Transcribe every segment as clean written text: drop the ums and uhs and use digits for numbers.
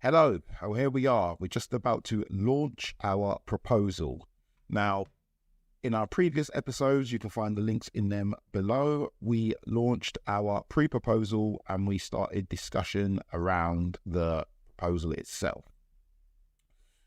Hello, here we are. We're just about to launch our proposal. Now, in our previous episodes, you can find the links in them below. We launched our pre-proposal and we started discussion around the proposal itself.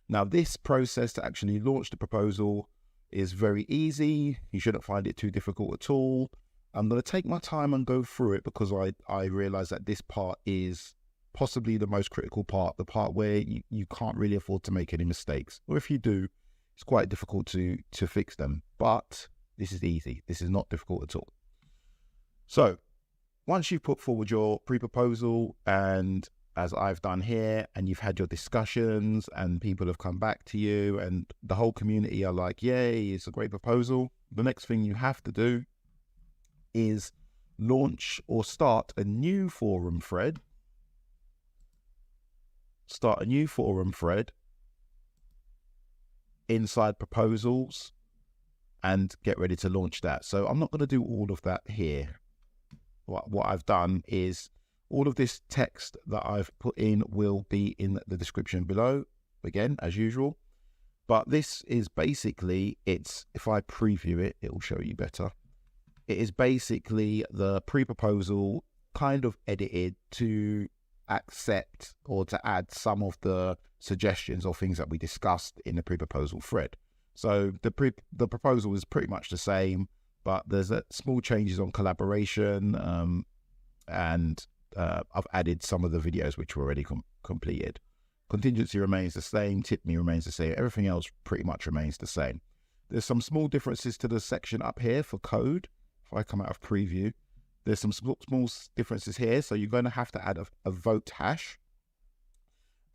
Now, this process to actually launch the proposal is very easy. You shouldn't find it too difficult at all. I'm going to take my time and go through it because I realize that this part is possibly the most critical part, the part where you can't really afford to make any mistakes. Or if you do, it's quite difficult to fix them. But this is easy. This is not difficult at all. So once you've put forward your pre-proposal, and as I've done here, and you've had your discussions and people have come back to you and the whole community are like, yay, it's a great proposal. The next thing you have to do is launch or start a new forum thread. Start a new forum thread inside proposals and get ready to launch that. So I'm not going to do all of that here. What I've done is all of this text that I've put in will be in the description below, again, as usual. But this is basically, if I preview it, it will show you better. It is basically the pre-proposal kind of edited to accept or to add some of the suggestions or things that we discussed in the pre-proposal thread. So the proposal is pretty much the same, but there's small changes on collaboration, and I've added some of the videos which were already completed. Contingency remains the same, tip me remains the same, everything else pretty much remains the same. There's some small differences to the section up here for code. If I come out of preview, there's some small differences here, so you're going to have to add a vote hash.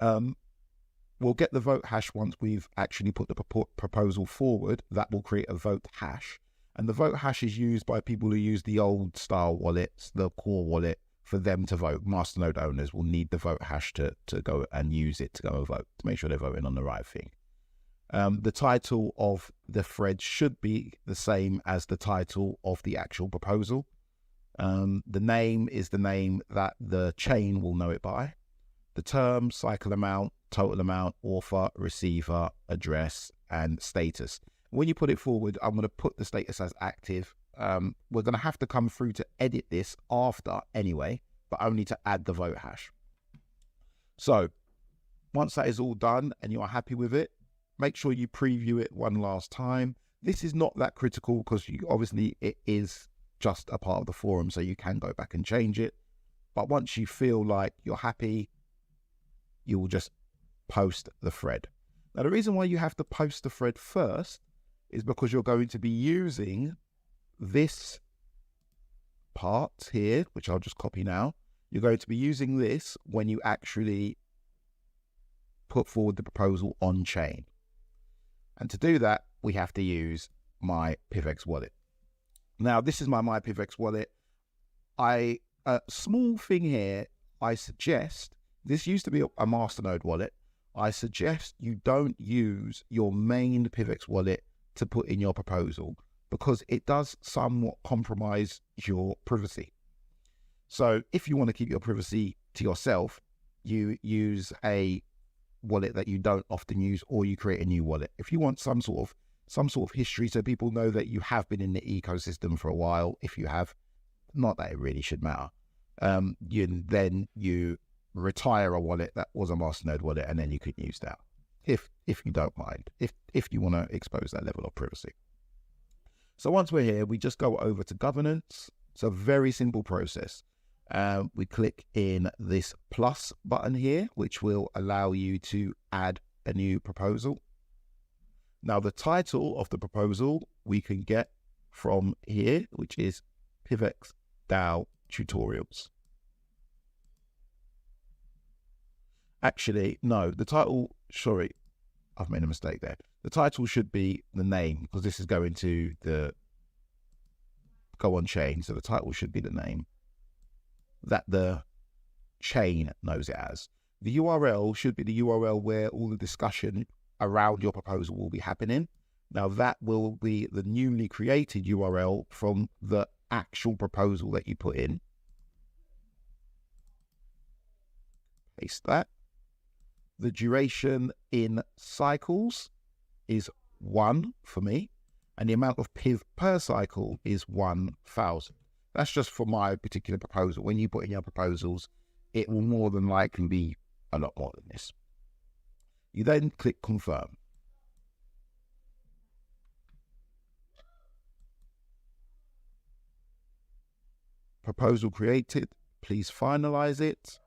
We'll get the vote hash once we've actually put the proposal forward. That will create a vote hash. And the vote hash is used by people who use the old style wallets, the core wallet, for them to vote. Masternode owners will need the vote hash to go and use it to go and vote, to make sure they're voting on the right thing. The title of the thread should be the same as the title of the actual proposal. The name is the name that the chain will know it by. The term, cycle amount, total amount, author, receiver, address, and status. When you put it forward, I'm going to put the status as active. We're going to have to come through to edit this after anyway, but only to add the vote hash. So once that is all done and you are happy with it, make sure you preview it one last time. This is not that critical because obviously it is just a part of the forum, so you can go back and change it. But once you feel like you're happy, you will just post the thread. Now, the reason why you have to post the thread first is because you're going to be using this part here, which I'll just copy now. You're going to be using this when you actually put forward the proposal on chain. And to do that, we have to use my PIVX wallet. Now, this is my PIVX wallet. A small thing here, I suggest, this used to be a Masternode wallet. I suggest you don't use your main PIVX wallet to put in your proposal because it does somewhat compromise your privacy. So if you want to keep your privacy to yourself, you use a wallet that you don't often use, or you create a new wallet. If you want some sort of history so people know that you have been in the ecosystem for a while, if you have, not that it really should matter, then you retire a wallet that was a Masternode wallet and then you could use that if you don't mind, if you want to expose that level of privacy. So once we're here, we just go over to governance. It's a very simple process. We click in this plus button here, which will allow you to add a new proposal. Now, the title of the proposal we can get from here, which is PIVX DAO Tutorials. Actually, no, the title, sorry, I've made a mistake there. The title should be the name because this is going to go on chain. So the title should be the name that the chain knows it as. The URL should be the URL where all the discussion around your proposal will be happening. Now that will be the newly created URL from the actual proposal that you put in. Paste that. The duration in cycles is 1 for me, and the amount of PIV per cycle is 1,000. That's just for my particular proposal. When you put in your proposals, it will more than likely be a lot more than this. You then click confirm. Proposal created. Please finalize it.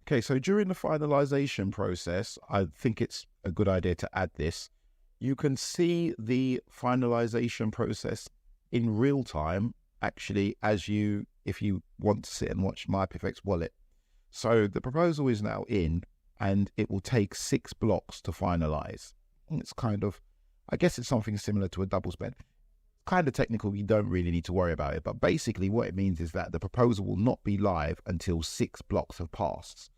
Okay, so during the finalization process, I think it's a good idea to add this. You can see the finalization process in real time, actually, if you want to sit and watch my PIVX wallet. So the proposal is now in, and it will take 6 blocks to finalize. It's kind of, I guess it's something similar to a double spend. Kind of technical, you don't really need to worry about it, but basically what it means is that the proposal will not be live until 6 blocks have passed.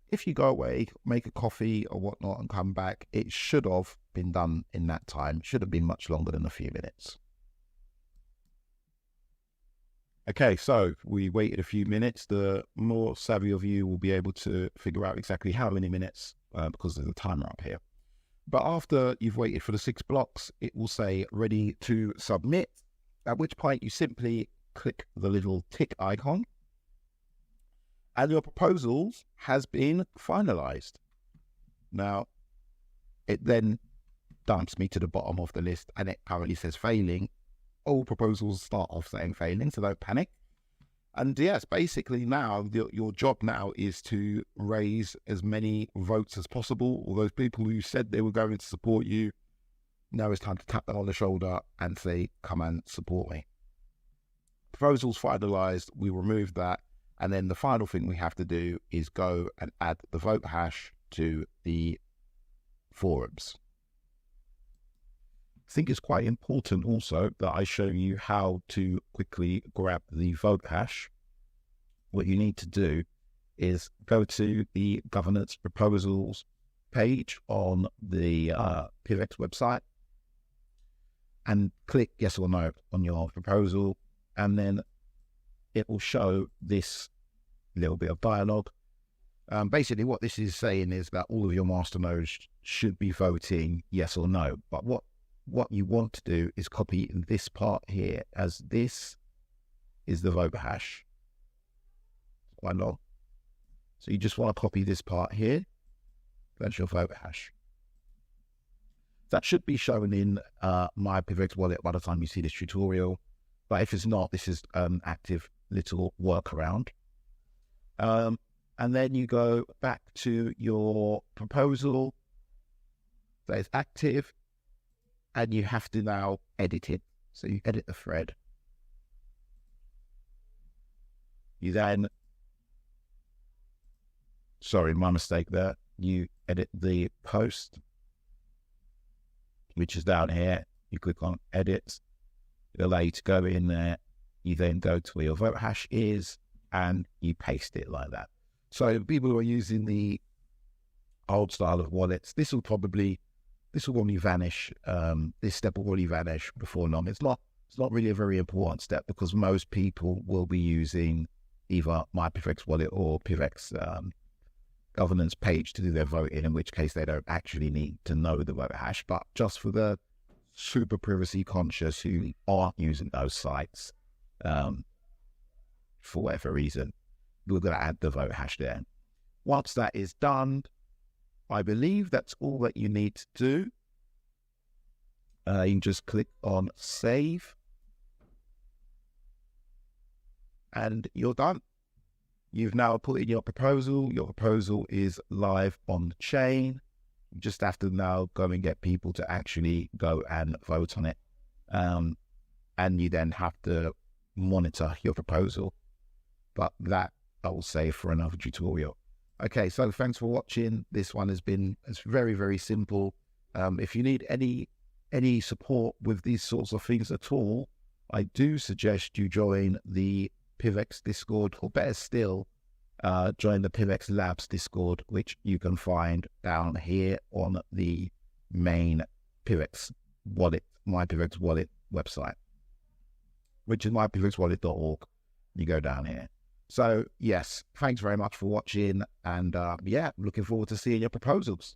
If you go away, make a coffee or whatnot and come back, it should have been done in that time. It should have been much longer than a few minutes. Okay, so we waited a few minutes. The more savvy of you will be able to figure out exactly how many minutes because there's a timer up here. But after you've waited for the 6 blocks, it will say ready to submit, at which point you simply click the little tick icon and your proposal has been finalized. Now, it then dumps me to the bottom of the list and it currently says failing. All proposals start off saying failing, so don't panic. And yes, basically now, your job now is to raise as many votes as possible. All those people who said they were going to support you, now it's time to tap them on the shoulder and say, come and support me. Proposals finalized, we remove that. And then the final thing we have to do is go and add the vote hash to the forums. I think it's quite important also that I show you how to quickly grab the vote hash. What you need to do is go to the governance proposals page on the PIVX website and click yes or no on your proposal, and then it will show this little bit of dialogue. Basically what this is saying is that all of your masternodes should be voting yes or no, but what you want to do is copy this part here, as this is the vote hash. Quite long. So you just want to copy this part here. That's your vote hash. That should be shown in my PIVX wallet by the time you see this tutorial. But if it's not, this is an active little workaround. And then you go back to your proposal that is active, and you have to now edit it. So you edit the thread. You then, sorry, my mistake there. You edit the post, which is down here. You click on edit. It'll allow you to go in there. You then go to where your vote hash is and you paste it like that. So people who are using the old style of wallets, this will probably vanish. This step will really vanish before long. It's not really a very important step because most people will be using either my PIVX wallet or PIVX governance page to do their voting, in which case they don't actually need to know the vote hash. But just for the super privacy conscious who aren't using those sites for whatever reason, we're going to add the vote hash there. Once that is done, I believe that's all that you need to do. You can just click on save and you're done. You've now put in your proposal. Your proposal is live on the chain. You just have to now go and get people to actually go and vote on it. And you then have to monitor your proposal. But that I will save for another tutorial. Okay, so thanks for watching. This one it's very, very simple. If you need any support with these sorts of things at all, I do suggest you join the PIVX Discord, or better still, join the PIVX Labs Discord, which you can find down here on the main PIVX wallet, my PIVX wallet website, which is mypivxwallet.org. You go down here. So yes, thanks very much for watching, and yeah, looking forward to seeing your proposals.